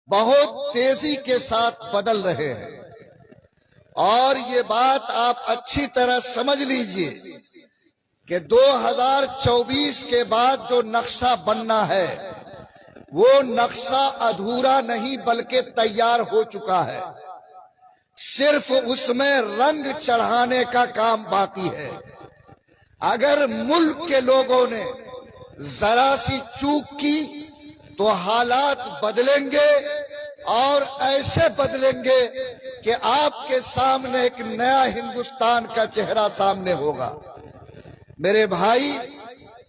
بہت تیزی کے ساتھ بدل رہے ہیں، اور یہ بات آپ اچھی طرح سمجھ لیجئے کہ 2024 کے بعد جو نقشہ بننا ہے وہ نقشہ ادھورا نہیں بلکہ تیار ہو چکا ہے، صرف اس میں رنگ چڑھانے کا کام باقی ہے۔ اگر ملک کے لوگوں نے ذرا سی چوک کی تو حالات بدلیں گے، اور ایسے بدلیں گے کہ آپ کے سامنے ایک نیا ہندوستان کا چہرہ سامنے ہوگا۔ میرے بھائی،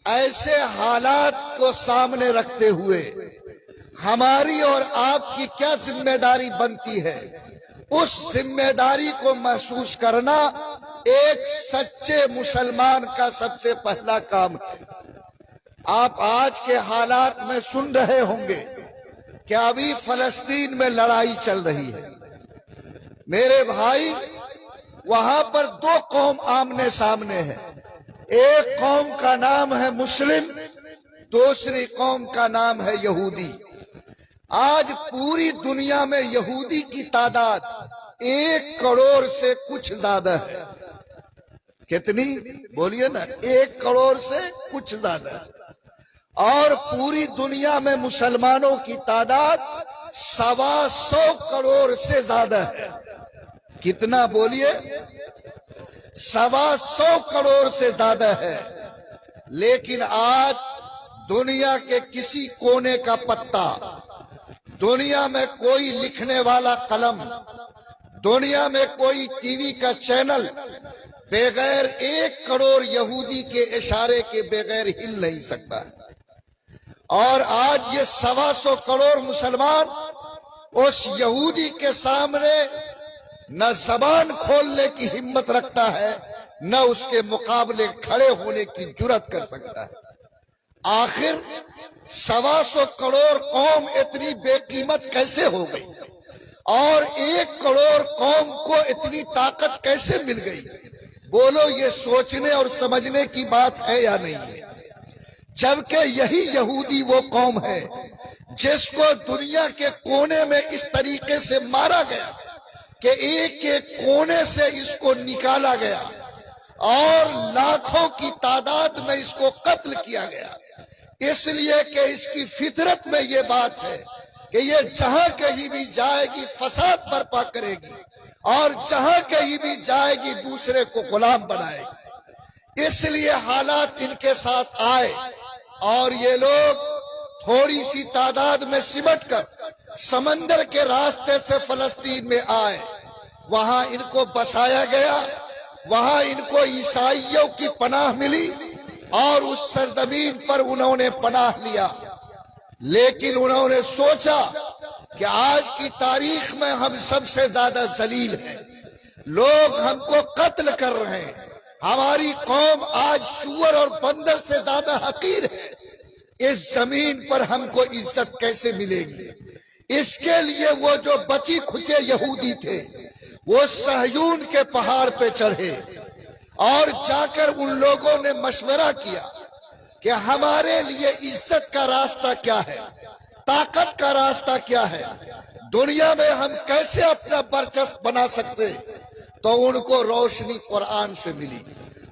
ایسے حالات کو سامنے رکھتے ہوئے ہماری اور آپ کی کیا ذمہ داری بنتی ہے؟ اس ذمہ داری کو محسوس کرنا ایک سچے مسلمان کا سب سے پہلا کام ہے۔ آپ آج کے حالات میں سن رہے ہوں گے کہ ابھی فلسطین میں لڑائی چل رہی ہے۔ میرے بھائی، وہاں پر دو قوم آمنے سامنے ہیں، ایک قوم کا نام ہے مسلم، دوسری قوم کا نام ہے یہودی۔ آج پوری دنیا میں یہودی کی تعداد 1 کروڑ سے کچھ زیادہ ہے۔ کتنی؟ بولیے نا، 1 کروڑ سے کچھ زیادہ ہے۔ اور پوری دنیا میں مسلمانوں کی تعداد 125 کروڑ سے زیادہ ہے۔ کتنا؟ بولیے، 125 کروڑ سے زیادہ ہے۔ لیکن آج دنیا کے کسی کونے کا پتا، دنیا میں کوئی لکھنے والا قلم، دنیا میں کوئی ٹی وی کا چینل بغیر 1 کروڑ یہودی کے اشارے کے بغیر ہل نہیں سکتا ہے۔ اور آج یہ 125 کروڑ مسلمان اس یہودی کے سامنے نہ زبان کھولنے کی ہمت رکھتا ہے، نہ اس کے مقابلے کھڑے ہونے کی جرات کر سکتا ہے۔ آخر 125 کروڑ قوم اتنی بے قیمت کیسے ہو گئی، اور 1 کروڑ قوم کو اتنی طاقت کیسے مل گئی؟ بولو، یہ سوچنے اور سمجھنے کی بات ہے یا نہیں ہے؟ جبکہ یہی یہودی وہ قوم ہے جس کو دنیا کے کونے میں اس طریقے سے مارا گیا کہ ایک ایک کونے سے اس کو نکالا گیا، اور لاکھوں کی تعداد میں اس کو قتل کیا گیا، اس لیے کہ اس کی فطرت میں یہ بات ہے کہ یہ جہاں کہیں بھی جائے گی فساد برپا کرے گی، اور جہاں کہیں بھی جائے گی دوسرے کو غلام بنائے گی۔ اس لیے حالات ان کے ساتھ آئے، اور یہ لوگ تھوڑی سی تعداد میں سمٹ کر سمندر کے راستے سے فلسطین میں آئے۔ وہاں ان کو بسایا گیا، وہاں ان کو عیسائیوں کی پناہ ملی، اور اس سرزمین پر انہوں نے پناہ لیا۔ لیکن انہوں نے سوچا کہ آج کی تاریخ میں ہم سب سے زیادہ ذلیل ہیں، لوگ ہم کو قتل کر رہے ہیں، ہماری قوم آج سور اور بندر سے زیادہ حقیر ہے، اس زمین پر ہم کو عزت کیسے ملے گی؟ اس کے لیے وہ جو بچی کھچے یہودی تھے وہ صہیون کے پہاڑ پہ چڑھے، اور جا کر ان لوگوں نے مشورہ کیا کہ ہمارے لیے عزت کا راستہ کیا ہے، طاقت کا راستہ کیا ہے، دنیا میں ہم کیسے اپنا برچسپ بنا سکتے؟ تو ان کو روشنی قرآن سے ملی۔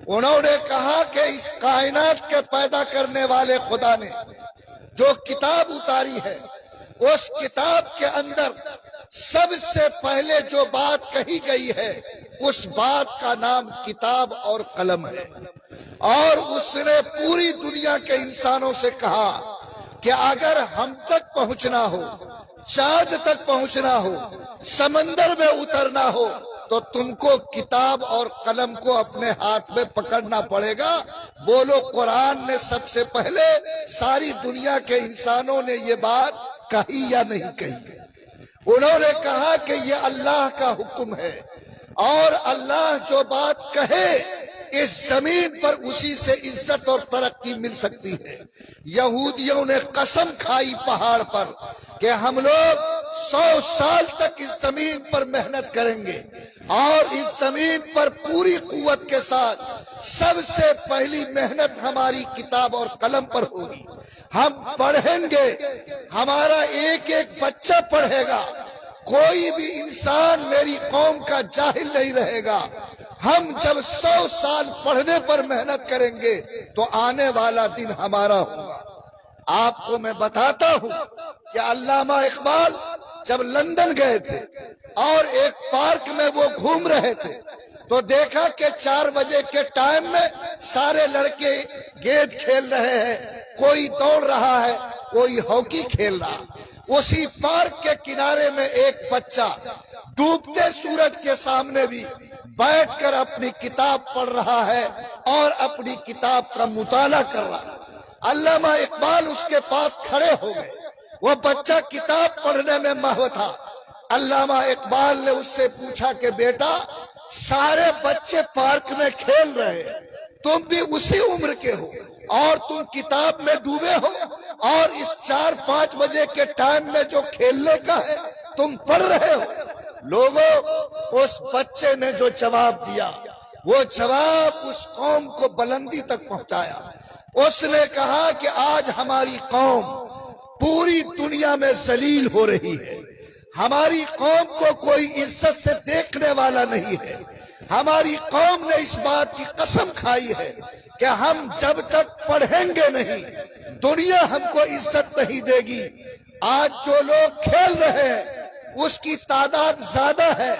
انہوں نے کہا کہ اس کائنات کے پیدا کرنے والے خدا نے جو کتاب اتاری ہے، اس کتاب کے اندر سب سے پہلے جو بات کہی گئی ہے اس بات کا نام کتاب اور قلم ہے، اور اس نے پوری دنیا کے انسانوں سے کہا کہ اگر ہم تک پہنچنا ہو، چاند تک پہنچنا ہو، سمندر میں اترنا ہو، تو تم کو کتاب اور قلم کو اپنے ہاتھ میں پکڑنا پڑے گا۔ بولو، قرآن نے سب سے پہلے ساری دنیا کے انسانوں نے یہ بات کہی یا نہیں کہی؟ انہوں نے کہا کہ یہ اللہ کا حکم ہے، اور اللہ جو بات کہے اس زمین پر اسی سے عزت اور ترقی مل سکتی ہے۔ یہودیوں نے قسم کھائی پہاڑ پر کہ ہم لوگ 100 سال تک اس زمین پر محنت کریں گے، اور اس زمین پر پوری قوت کے ساتھ سب سے پہلی محنت ہماری کتاب اور قلم پر ہوگی، ہم پڑھیں گے، ہمارا ایک ایک بچہ پڑھے گا، کوئی بھی انسان میری قوم کا جاہل نہیں رہے گا۔ ہم جب 100 سال پڑھنے پر محنت کریں گے تو آنے والا دن ہمارا ہوگا۔ آپ کو میں بتاتا ہوں کہ علامہ اقبال جب لندن گئے تھے اور ایک پارک میں وہ گھوم رہے تھے تو دیکھا کہ 4 بجے کے ٹائم میں سارے لڑکے گیند کھیل رہے ہیں، کوئی دوڑ رہا ہے، کوئی ہاکی کھیل رہا۔ اسی پارک کے کنارے میں ایک بچہ ڈوبتے سورج کے سامنے بھی بیٹھ کر اپنی کتاب پڑھ رہا ہے اور اپنی کتاب کا مطالعہ کر رہا ہے۔ علامہ اقبال اس کے پاس کھڑے ہو گئے، وہ بچہ کتاب پڑھنے میں مہو تھا۔ علامہ اقبال نے اس سے پوچھا کہ بیٹا، سارے بچے پارک میں کھیل رہے ہیں، تم بھی اسی عمر کے ہو اور تم کتاب میں ڈوبے ہو، اور اس 4-5 بجے کے ٹائم میں جو کھیلنے کا ہے تم پڑھ رہے ہو۔ لوگوں، اس بچے نے جو جواب دیا، وہ جواب اس قوم کو بلندی تک پہنچایا۔ اس نے کہا کہ آج ہماری قوم پوری دنیا میں ذلیل ہو رہی ہے، ہماری قوم کو کوئی عزت سے دیکھنے والا نہیں ہے۔ ہماری قوم نے اس بات کی قسم کھائی ہے کہ ہم جب تک پڑھیں گے نہیں، دنیا ہم کو عزت نہیں دے گی۔ آج جو لوگ کھیل رہے ہیں اس کی تعداد زیادہ ہے،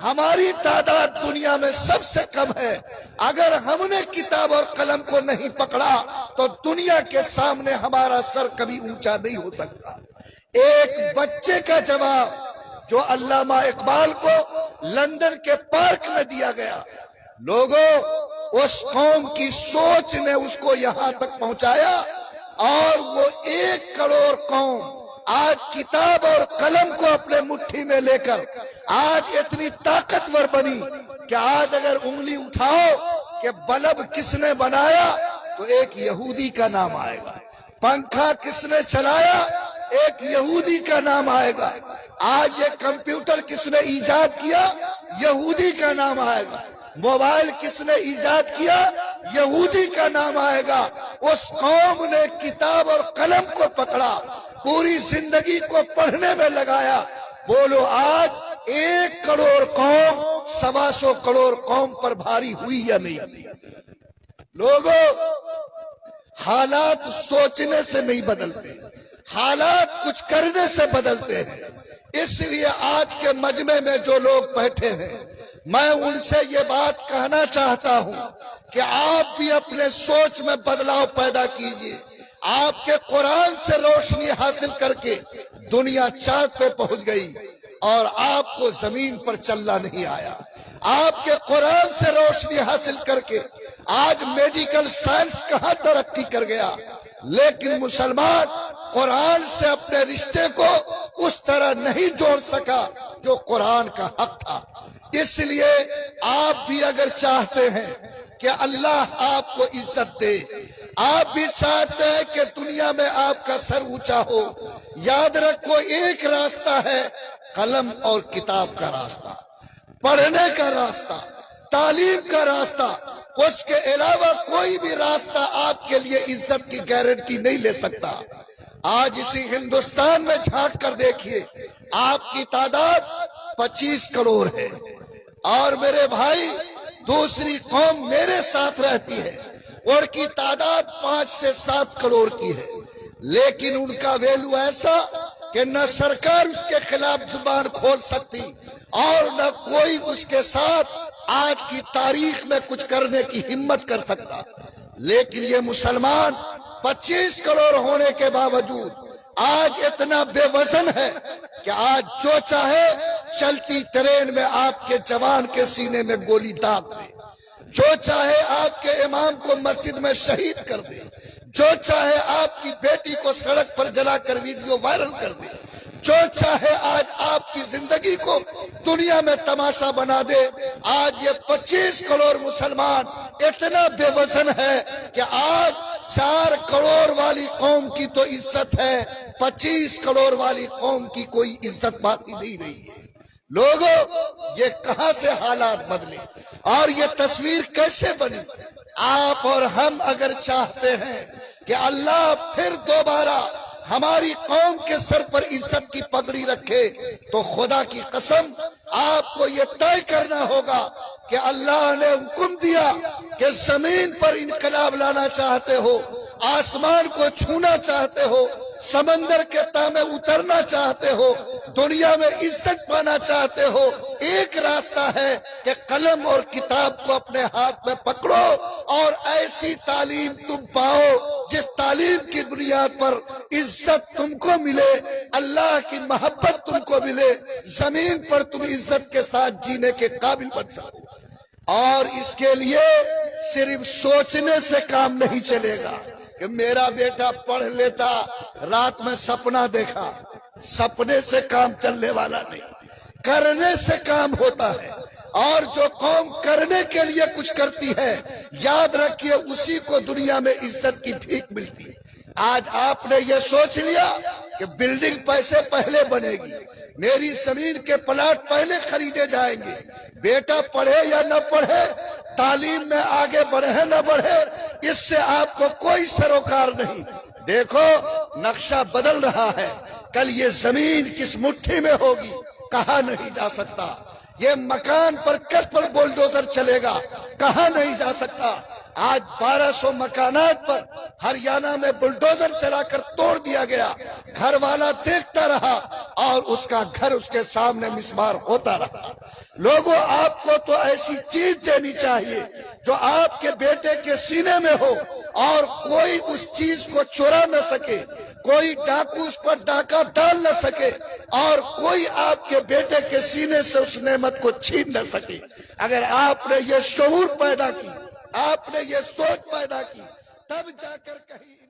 ہماری تعداد دنیا میں سب سے کم ہے۔ اگر ہم نے کتاب اور قلم کو نہیں پکڑا تو دنیا کے سامنے ہمارا سر کبھی اونچا نہیں ہو سکتا۔ ایک بچے کا جواب جو علامہ اقبال کو لندن کے پارک میں دیا گیا، لوگوں، اس قوم کی سوچ نے اس کو یہاں تک پہنچایا، اور وہ 1 کروڑ قوم آج کتاب اور قلم کو اپنے مٹھی میں لے کر آج اتنی طاقتور بنی کہ آج اگر انگلی اٹھاؤ کہ بلب کس نے بنایا تو ایک یہودی کا نام آئے گا، پنکھا کس نے چلایا ایک یہودی کا نام آئے گا، آج یہ کمپیوٹر کس نے ایجاد کیا یہودی کا نام آئے گا، موبائل کس نے ایجاد کیا یہودی کا نام آئے گا۔ اس قوم نے کتاب اور قلم کو پکڑا، پوری زندگی کو پڑھنے میں لگایا۔ بولو، آج 1 کروڑ قوم 125 کروڑ قوم پر بھاری ہوئی یا نہیں؟ لوگوں، حالات سوچنے سے نہیں بدلتے، حالات کچھ کرنے سے بدلتے ہیں۔ اس لیے آج کے مجمع میں جو لوگ بیٹھے ہیں، میں ان سے یہ بات کہنا چاہتا ہوں کہ آپ بھی اپنے سوچ میں بدلاؤ پیدا کیجیے۔ آپ کے قرآن سے روشنی حاصل کر کے دنیا چاند پہ پہنچ گئی اور آپ کو زمین پر چلنا نہیں آیا۔ آپ کے قرآن سے روشنی حاصل کر کے آج میڈیکل سائنس کہاں ترقی کر گیا، لیکن مسلمان قرآن سے اپنے رشتے کو اس طرح نہیں جوڑ سکا جو قرآن کا حق تھا۔ اس لیے آپ بھی اگر چاہتے ہیں کہ اللہ آپ کو عزت دے، آپ بھی چاہتے ہیں کہ دنیا میں آپ کا سر اونچا ہو، یاد رکھو ایک راستہ ہے، قلم اور کتاب کا راستہ، پڑھنے کا راستہ، تعلیم کا راستہ۔ اس کے علاوہ کوئی بھی راستہ آپ کے لیے عزت کی گارنٹی نہیں لے سکتا۔ آج اسی ہندوستان میں جھانک کر دیکھیے، آپ کی تعداد 25 کروڑ ہے، اور میرے بھائی دوسری قوم میرے ساتھ رہتی ہے، اور کی تعداد 5 سے 7 کروڑ کی ہے، لیکن ان کا ویلو ایسا کہ نہ سرکار اس کے خلاف زبان کھول سکتی اور نہ کوئی اس کے ساتھ آج کی تاریخ میں کچھ کرنے کی ہمت کر سکتا۔ لیکن یہ مسلمان 25 کروڑ ہونے کے باوجود آج اتنا بے وزن ہے کہ آج جو چاہے چلتی ٹرین میں آپ کے جوان کے سینے میں گولی داغ دے، جو چاہے آپ کے امام کو مسجد میں شہید کر دے، جو چاہے آپ کی بیٹی کو سڑک پر جلا کر ویڈیو وائرل کر دے، جو چاہے آج آپ کی زندگی کو دنیا میں تماشا بنا دے۔ آج یہ 25 کروڑ مسلمان اتنا بے وزن ہے کہ آج 4 کروڑ والی قوم کی تو عزت ہے، 25 کروڑ والی قوم کی کوئی عزت باقی نہیں رہی ہے۔ لوگوں، یہ کہاں سے حالات بدلے اور یہ تصویر کیسے بنی؟ آپ اور ہم اگر چاہتے ہیں کہ اللہ پھر دوبارہ ہماری قوم کے سر پر عزت کی پگڑی رکھے تو خدا کی قسم آپ کو یہ طے کرنا ہوگا کہ اللہ نے حکم دیا کہ زمین پر انقلاب لانا چاہتے ہو، آسمان کو چھونا چاہتے ہو، سمندر کے تہ میں اترنا چاہتے ہو، دنیا میں عزت پانا چاہتے ہو، ایک راستہ ہے کہ قلم اور کتاب کو اپنے ہاتھ میں پکڑو اور ایسی تعلیم تم پاؤ جس تعلیم کی بنیاد پر عزت تم کو ملے، اللہ کی محبت تم کو ملے، زمین پر تم عزت کے ساتھ جینے کے قابل بن سکو۔ اور اس کے لیے صرف سوچنے سے کام نہیں چلے گا کہ میرا بیٹا پڑھ لیتا، رات میں سپنا دیکھا، سپنے سے کام چلنے والا نہیں، کرنے سے کام ہوتا ہے۔ اور جو قوم کرنے کے لیے کچھ کرتی ہے، یاد رکھیے اسی کو دنیا میں عزت کی بھیک ملتی ہے۔ آج آپ نے یہ سوچ لیا کہ بلڈنگ پیسے پہلے بنے گی، میری زمین کے پلاٹ پہلے خریدے جائیں گے، بیٹا پڑھے یا نہ پڑھے، تعلیم میں آگے بڑھے نہ بڑھے، اس سے آپ کو کوئی سروکار نہیں۔ دیکھو نقشہ بدل رہا ہے، کل یہ زمین کس مٹھی میں ہوگی کہا نہیں جا سکتا، یہ مکان پر کس پر بلڈوزر چلے گا کہا نہیں جا سکتا۔ آج 1200 مکانات پر ہریانہ میں بلڈوزر چلا کر توڑ دیا گیا، گھر والا دیکھتا رہا اور اس کا گھر اس کے سامنے مسمار ہوتا رہا۔ لوگوں آپ کو تو ایسی چیز دینی چاہیے جو آپ کے بیٹے کے سینے میں ہو اور کوئی اس چیز کو چرا نہ سکے، کوئی ڈاکو اس پر ڈاکہ ڈال نہ سکے اور کوئی آپ کے بیٹے کے سینے سے اس نعمت کو چھین نہ سکے۔ اگر آپ نے یہ شعور پیدا کی، آپ نے یہ سوچ پیدا کی، تب جا کر کہیں